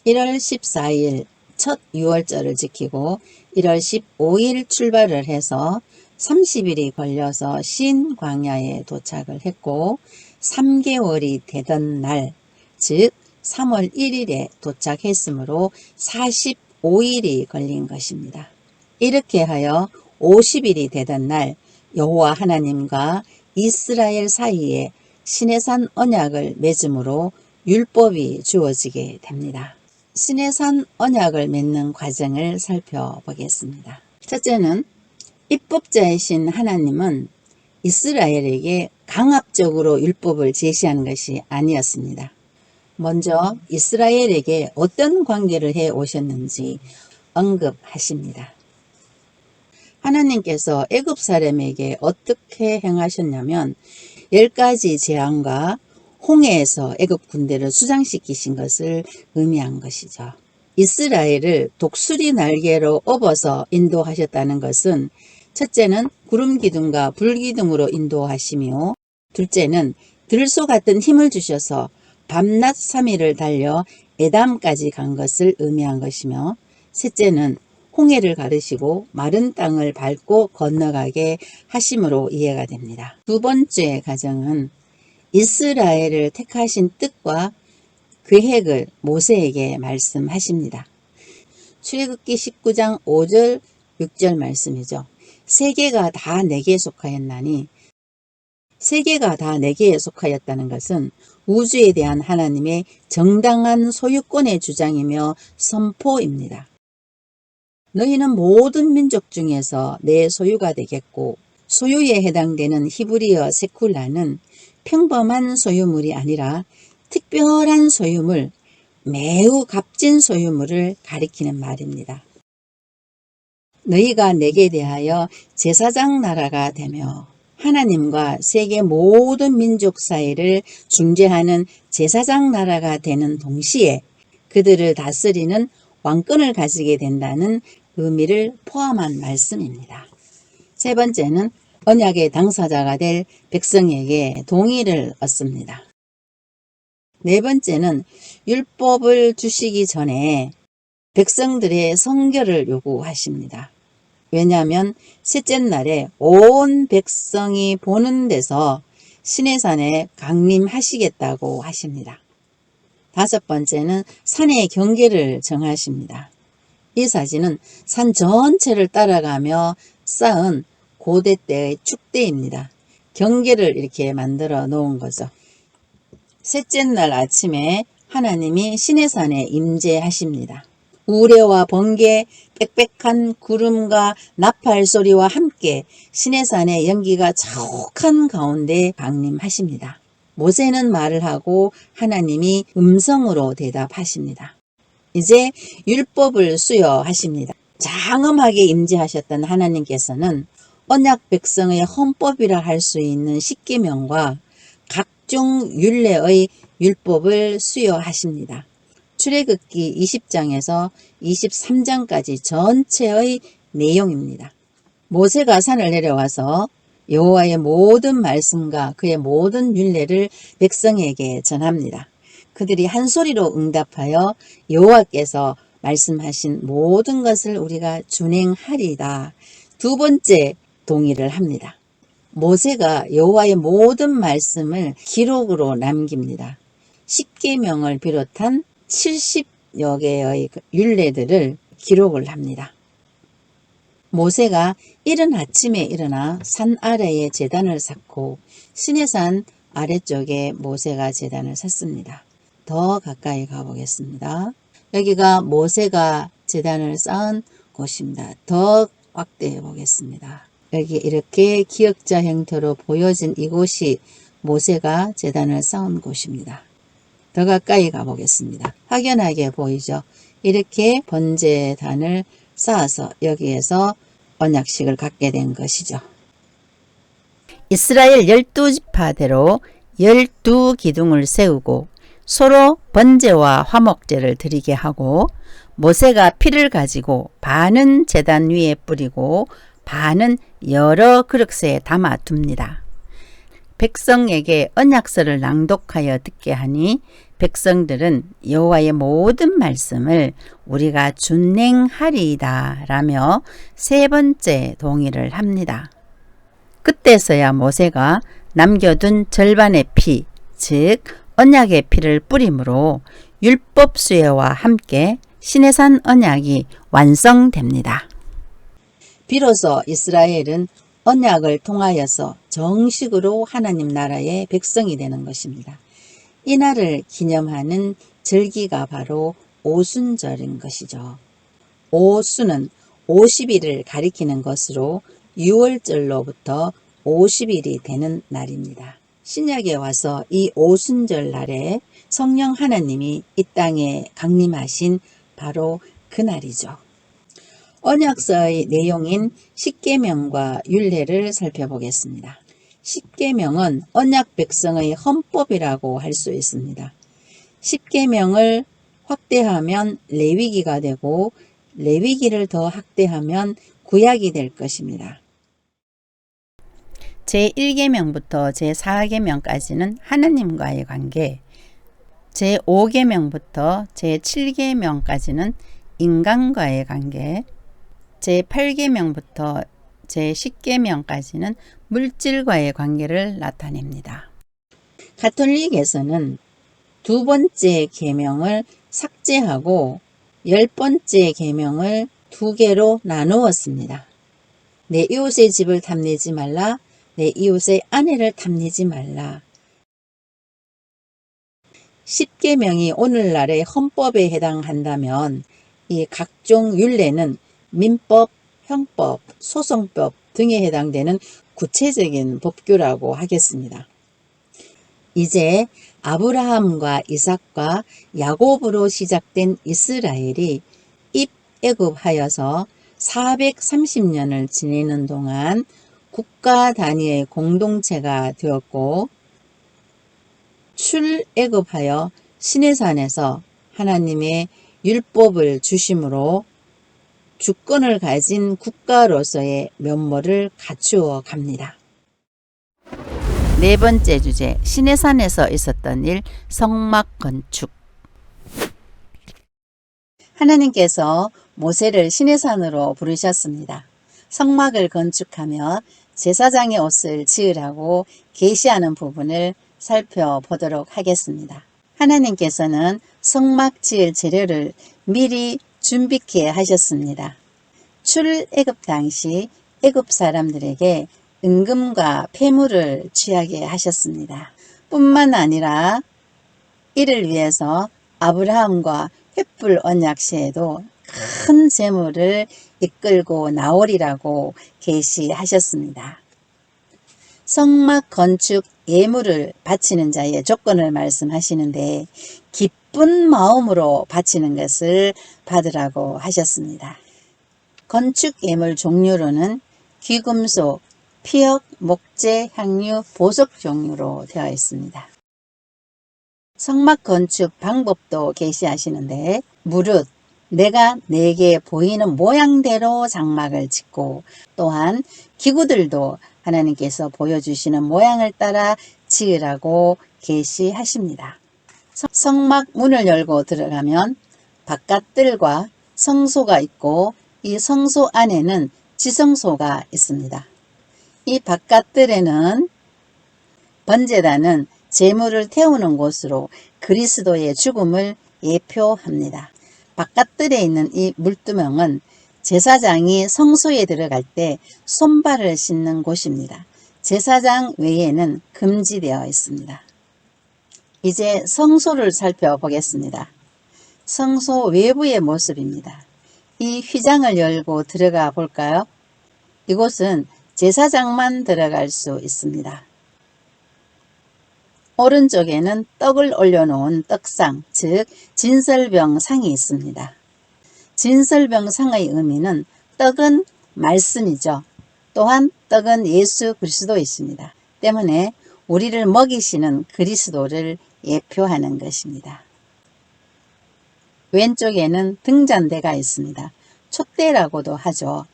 [SPEAKER 1] 1월 14일 첫 유월절을 지키고 1월 15일 출발을 해서 30일이 걸려서 신 광야에 도착을 했고 3개월이 되던 날, 즉 3월 1일에 도착했으므로 45일이 걸린 것입니다. 이렇게 하여 50일이 되던 날 여호와 하나님과 이스라엘 사이에 시내산 언약을 맺음으로 율법이 주어지게 됩니다. 시내산 언약을 맺는 과정을 살펴보겠습니다. 첫째는 입법자이신 하나님은 이스라엘에게 강압적으로 율법을 제시한 것이 아니었습니다. 먼저 이스라엘에게 어떤 관계를 해 오셨는지 언급하십니다. 하나님께서 애굽 사람에게 어떻게 행하셨냐면 10가지 재앙과 홍해에서 애굽 군대를 수장시키신 것을 의미한 것이죠. 이스라엘을 독수리 날개로 업어서 인도하셨다는 것은 첫째는 구름 기둥과 불 기둥으로 인도하시며 둘째는 들소 같은 힘을 주셔서 밤낮 3일을 달려 에담까지 간 것을 의미한 것이며 셋째는 홍해를 가르시고 마른 땅을 밟고 건너가게 하심으로 이해가 됩니다. 두 번째 가정은 이스라엘을 택하신 뜻과 계획을 모세에게 말씀하십니다. 출애굽기 19장 5절 6절 말씀이죠. 세계가 다 내게 속하였나니 세계가 다 내게 속하였다는 것은 우주에 대한 하나님의 정당한 소유권의 주장이며 선포입니다. 너희는 모든 민족 중에서 내 소유가 되겠고 소유에 해당되는 히브리어 세쿨라는 평범한 소유물이 아니라 특별한 소유물, 매우 값진 소유물을 가리키는 말입니다. 너희가 내게 대하여 제사장 나라가 되며 하나님과 세계 모든 민족 사이를 중재하는 제사장 나라가 되는 동시에 그들을 다스리는 왕권을 가지게 된다는 의미를 포함한 말씀입니다. 세 번째는 언약의 당사자가 될 백성에게 동의를 얻습니다. 네 번째는 율법을 주시기 전에 백성들의 성결을 요구하십니다. 왜냐하면 셋째 날에 온 백성이 보는 데서 시내산에 강림하시겠다고 하십니다. 다섯 번째는 산의 경계를 정하십니다. 이 사진은 산 전체를 따라가며 쌓은 고대 때의 축대입니다. 경계를 이렇게 만들어 놓은 거죠. 셋째 날 아침에 하나님이 시내산에 임재하십니다. 우레와 번개, 빽빽한 구름과 나팔 소리와 함께 시내산의 연기가 자욱한 가운데 강림하십니다. 모세는 말을 하고 하나님이 음성으로 대답하십니다. 이제 율법을 수여하십니다. 장엄하게 임재하셨던 하나님께서는 언약 백성의 헌법이라 할 수 있는 십계명과 각종 율례의 율법을 수여하십니다. 출애굽기 20장에서 23장까지 전체의 내용입니다. 모세가 산을 내려와서 여호와의 모든 말씀과 그의 모든 율례를 백성에게 전합니다. 그들이 한 소리로 응답하여 여호와께서 말씀하신 모든 것을 우리가 준행하리다. 두 번째 동의를 합니다. 모세가 여호와의 모든 말씀을 기록으로 남깁니다. 십계명을 비롯한 70여 개의 율례들을 기록을 합니다. 모세가 이른 아침에 일어나 산 아래에 제단을 쌓고 시내산 아래쪽에 모세가 제단을 샀습니다. 더 가까이 가보겠습니다. 여기가 모세가 제단을 쌓은 곳입니다. 더 확대해 보겠습니다. 여기 이렇게 기역자 형태로 보여진 이곳이 모세가 제단을 쌓은 곳입니다. 더 가까이 가보겠습니다. 확연하게 보이죠? 이렇게 번제단을 쌓아서 여기에서 언약식을 갖게 된 것이죠. 이스라엘 12지파대로 12기둥을 세우고 서로 번제와 화목제를 드리게 하고 모세가 피를 가지고 반은 제단 위에 뿌리고 반은 여러 그릇에 담아 둡니다. 백성에게 언약서를 낭독하여 듣게 하니 백성들은 여호와의 모든 말씀을 우리가 준행하리이다 라며 세 번째 동의를 합니다. 그때서야 모세가 남겨둔 절반의 피, 즉 언약의 피를 뿌림으로 율법 수여와 함께 시내산 언약이 완성됩니다. 비로소 이스라엘은 언약을 통하여서 정식으로 하나님 나라의 백성이 되는 것입니다. 이날을 기념하는 절기가 바로 오순절인 것이죠. 오순은 50일을 가리키는 것으로 6월절로부터 50일이 되는 날입니다. 신약에 와서 이 오순절 날에 성령 하나님이 이 땅에 강림하신 바로 그날이죠. 언약서의 내용인 십계명과 율례를 살펴보겠습니다. 십계명은 언약 백성의 헌법이라고 할 수 있습니다. 십계명을 확대하면 레위기가 되고 레위기를 더 확대하면 구약이 될 것입니다. 제1계명부터 제4계명까지는 하나님과의 관계, 제5계명부터 제7계명까지는 인간과의 관계, 제8계명부터 제10계명까지는 물질과의 관계를 나타냅니다. 가톨릭에서는 두 번째 계명을 삭제하고 10번째 계명을 두 개로 나누었습니다. 내 이웃의 집을 탐내지 말라, 내 이웃의 아내를 탐내지 말라. 10계명이 오늘날의 헌법에 해당한다면 이 각종 율례는 민법, 형법, 소송법 등에 해당되는 구체적인 법규라고 하겠습니다. 이제 아브라함과 이삭과 야곱으로 시작된 이스라엘이 입애굽하여서 430년을 지내는 동안 국가 단위의 공동체가 되었고 출애굽하여 시내산에서 하나님의 율법을 주심으로 주권을 가진 국가로서의 면모를 갖추어 갑니다. 네 번째 주제, 시내산에서 있었던 일, 성막 건축. 하나님께서 모세를 시내산으로 부르셨습니다. 성막을 건축하며 제사장의 옷을 지으라고 계시하는 부분을 살펴보도록 하겠습니다. 하나님께서는 성막 지을 재료를 미리 준비케 하셨습니다. 출애굽 당시 애굽 사람들에게 은금과 폐물을 취하게 하셨습니다. 뿐만 아니라 이를 위해서 아브라함과 횃불 언약 시에도 큰 재물을 이끌고 나오리라고 계시하셨습니다. 성막 건축 예물을 바치는 자의 조건을 말씀하시는데 기쁜 마음으로 바치는 것을 받으라고 하셨습니다. 건축 예물 종류로는 귀금속, 피역, 목재, 향유, 보석 종류로 되어 있습니다. 성막 건축 방법도 계시하시는데 무릇 내가 내게 보이는 모양대로 장막을 짓고 또한 기구들도 하나님께서 보여주시는 모양을 따라 지으라고 계시하십니다. 성막 문을 열고 들어가면 바깥뜰과 성소가 있고 이 성소 안에는 지성소가 있습니다. 이 바깥뜰에는 번제단은 제물을 태우는 곳으로 그리스도의 죽음을 예표합니다. 바깥뜰에 있는 이 물두멍은 제사장이 성소에 들어갈 때 손발을 씻는 곳입니다. 제사장 외에는 금지되어 있습니다. 이제 성소를 살펴보겠습니다. 성소 외부의 모습입니다. 이 휘장을 열고 들어가 볼까요? 이곳은 제사장만 들어갈 수 있습니다. 오른쪽에는 떡을 올려놓은 떡상, 즉 진설병상이 있습니다. 진설병상의 의미는 떡은 말씀이죠. 또한 떡은 예수 그리스도이십니다. 때문에 우리를 먹이시는 그리스도를 예표하는 것입니다. 왼쪽에는 등잔대가 있습니다. 촛대라고도 하죠.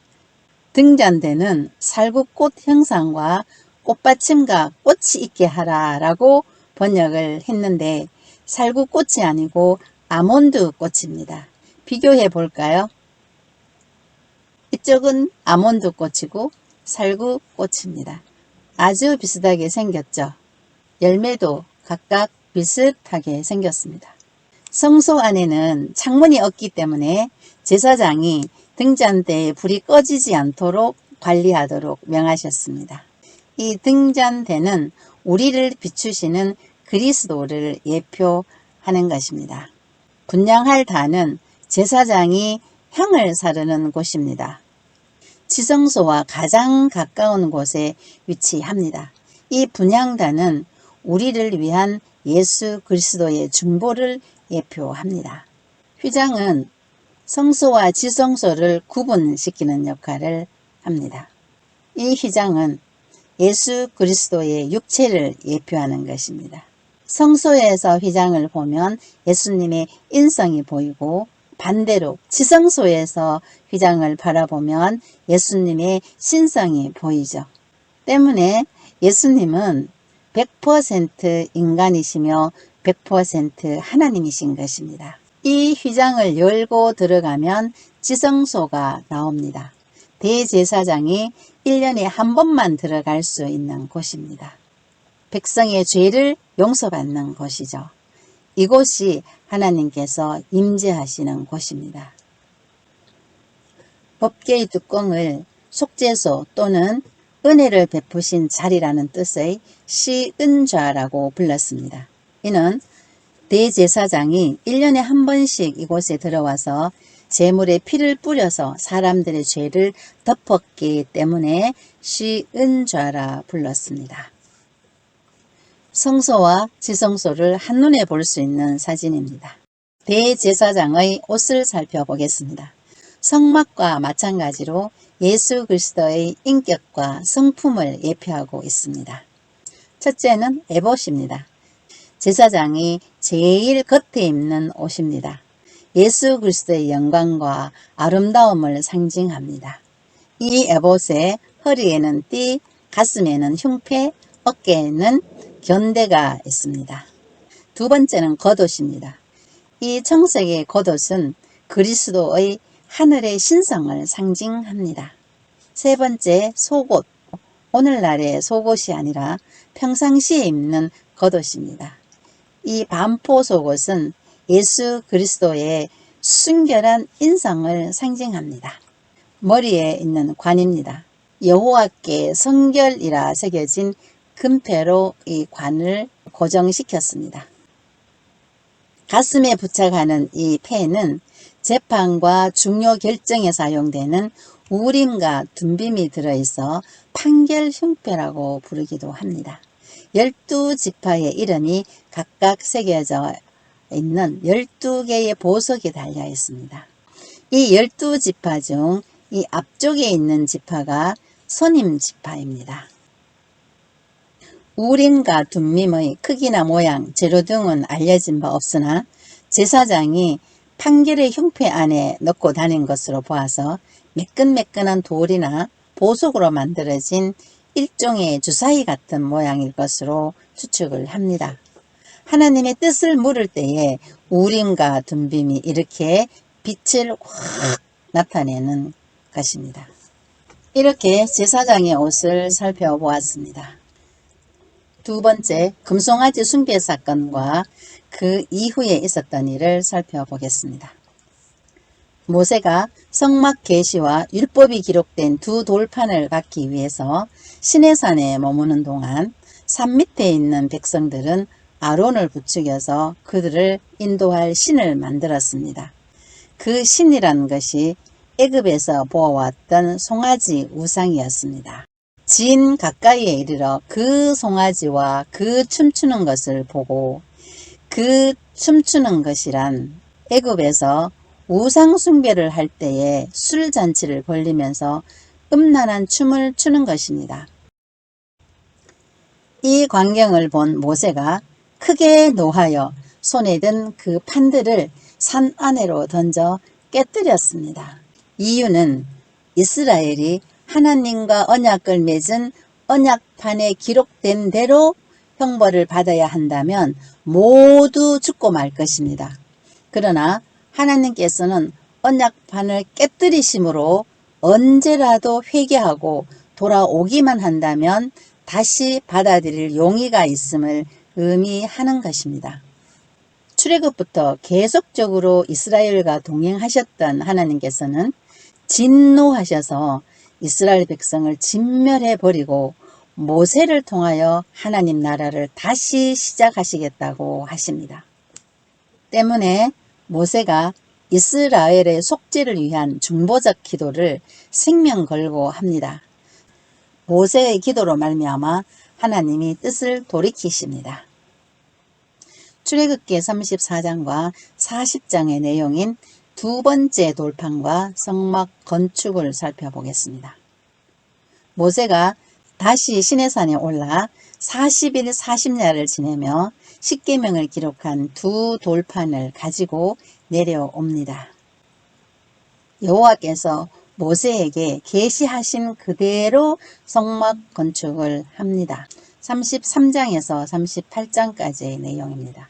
[SPEAKER 1] 등잔대는 살구꽃 형상과 꽃받침과 꽃이 있게 하라 라고 번역을 했는데 살구꽃이 아니고 아몬드 꽃입니다. 비교해 볼까요? 이쪽은 아몬드 꽃이고 살구꽃입니다. 아주 비슷하게 생겼죠. 열매도 각각 비슷하게 생겼습니다. 성소 안에는 창문이 없기 때문에 제사장이 등잔대에 불이 꺼지지 않도록 관리하도록 명하셨습니다. 이 등잔대는 우리를 비추시는 그리스도를 예표하는 것입니다. 분향할 단은 제사장이 향을 사르는 곳입니다. 지성소와 가장 가까운 곳에 위치합니다. 이 분향단은 우리를 위한 예수 그리스도의 중보를 예표합니다. 휘장은 성소와 지성소를 구분시키는 역할을 합니다. 이 휘장은 예수 그리스도의 육체를 예표하는 것입니다. 성소에서 휘장을 보면 예수님의 인성이 보이고 반대로 지성소에서 휘장을 바라보면 예수님의 신성이 보이죠. 때문에 예수님은 100% 인간이시며 100% 하나님이신 것입니다. 이 휘장을 열고 들어가면 지성소가 나옵니다. 대제사장이 1년에 한 번만 들어갈 수 있는 곳입니다. 백성의 죄를 용서받는 곳이죠. 이곳이 하나님께서 임재하시는 곳입니다. 법궤의 뚜껑을 속죄소 또는 은혜를 베푸신 자리라는 뜻의 시은좌라고 불렀습니다. 이는 대제사장이 1년에 한 번씩 이곳에 들어와서 제물에 피를 뿌려서 사람들의 죄를 덮었기 때문에 시은좌라 불렀습니다. 성소와 지성소를 한눈에 볼 수 있는 사진입니다. 대제사장의 옷을 살펴보겠습니다. 성막과 마찬가지로 예수 그리스도의 인격과 성품을 예표하고 있습니다. 첫째는 에봇입니다. 제사장이 제일 겉에 입는 옷입니다. 예수 그리스도의 영광과 아름다움을 상징합니다. 이 에봇에 허리에는 띠, 가슴에는 흉패, 어깨에는 견대가 있습니다. 두 번째는 겉옷입니다. 이 청색의 겉옷은 그리스도의 하늘의 신성을 상징합니다. 세 번째 속옷, 오늘날의 속옷이 아니라 평상시에 입는 겉옷입니다. 이 반포 속옷은 예수 그리스도의 순결한 인성을 상징합니다. 머리에 있는 관입니다. 여호와께 성결이라 새겨진 금패로 이 관을 고정시켰습니다. 가슴에 부착하는 이 패는 재판과 중요 결정에 사용되는 우림과 둔빔이 들어있어 판결 흉패라고 부르기도 합니다. 12지파의 이름이 각각 새겨져 있는 12개의 보석이 달려 있습니다. 이 12지파 중 이 앞쪽에 있는 지파가 손임 지파입니다. 우림과 둔밈의 크기나 모양, 재료 등은 알려진 바 없으나 제사장이 판결의 흉패 안에 넣고 다닌 것으로 보아서 매끈매끈한 돌이나 보석으로 만들어진 일종의 주사위 같은 모양일 것으로 추측을 합니다. 하나님의 뜻을 물을 때에 우림과 둔빔이 이렇게 빛을 확 나타내는 것입니다. 이렇게 제사장의 옷을 살펴보았습니다. 두 번째, 금송아지 숭배 사건과 그 이후에 있었던 일을 살펴보겠습니다. 모세가 성막 계시와 율법이 기록된 두 돌판을 갖기 위해서 시내산에 머무는 동안 산 밑에 있는 백성들은 아론을 부추겨서 그들을 인도할 신을 만들었습니다. 그 신이라는 것이 애굽에서 보아왔던 송아지 우상이었습니다. 진 가까이에 이르러 그 송아지와 그 춤추는 것을 보고 그 춤추는 것이란 애굽에서 우상 숭배를 할 때에 술잔치를 벌리면서 음란한 춤을 추는 것입니다. 이 광경을 본 모세가 크게 노하여 손에 든 그 판들을 산 안으로 던져 깨뜨렸습니다. 이유는 이스라엘이 하나님과 언약을 맺은 언약판에 기록된 대로 형벌을 받아야 한다면 모두 죽고 말 것입니다. 그러나 하나님께서는 언약판을 깨뜨리심으로 언제라도 회개하고 돌아오기만 한다면 다시 받아들일 용의가 있음을 의미하는 것입니다. 출애굽부터 계속적으로 이스라엘과 동행하셨던 하나님께서는 진노하셔서 이스라엘 백성을 진멸해 버리고 모세를 통하여 하나님 나라를 다시 시작하시겠다고 하십니다. 때문에 모세가 이스라엘의 속죄를 위한 중보적 기도를 생명 걸고 합니다. 모세의 기도로 말미암아 하나님이 뜻을 돌이키십니다. 출애굽기 34장과 40장의 내용인 두 번째 돌판과 성막 건축을 살펴보겠습니다. 모세가 다시 시내산에 올라 40일 40야를 지내며 십계명을 기록한 두 돌판을 가지고 내려옵니다. 여호와께서 모세에게 계시하신 그대로 성막 건축을 합니다. 33장에서 38장까지의 내용입니다.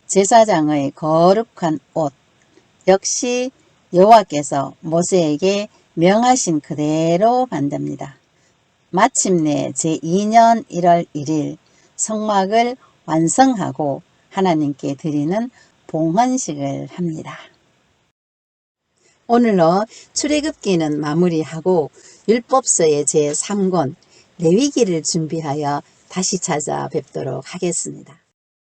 [SPEAKER 1] 제사장의 거룩한 옷, 역시 여호와께서 모세에게 명하신 그대로 만듭니다. 마침내 제2년 1월 1일 성막을 완성하고 하나님께 드리는 봉헌식을 합니다. 오늘로 출애굽기는 마무리하고 율법서의 제3권 레위기를 준비하여 다시 찾아뵙도록 하겠습니다.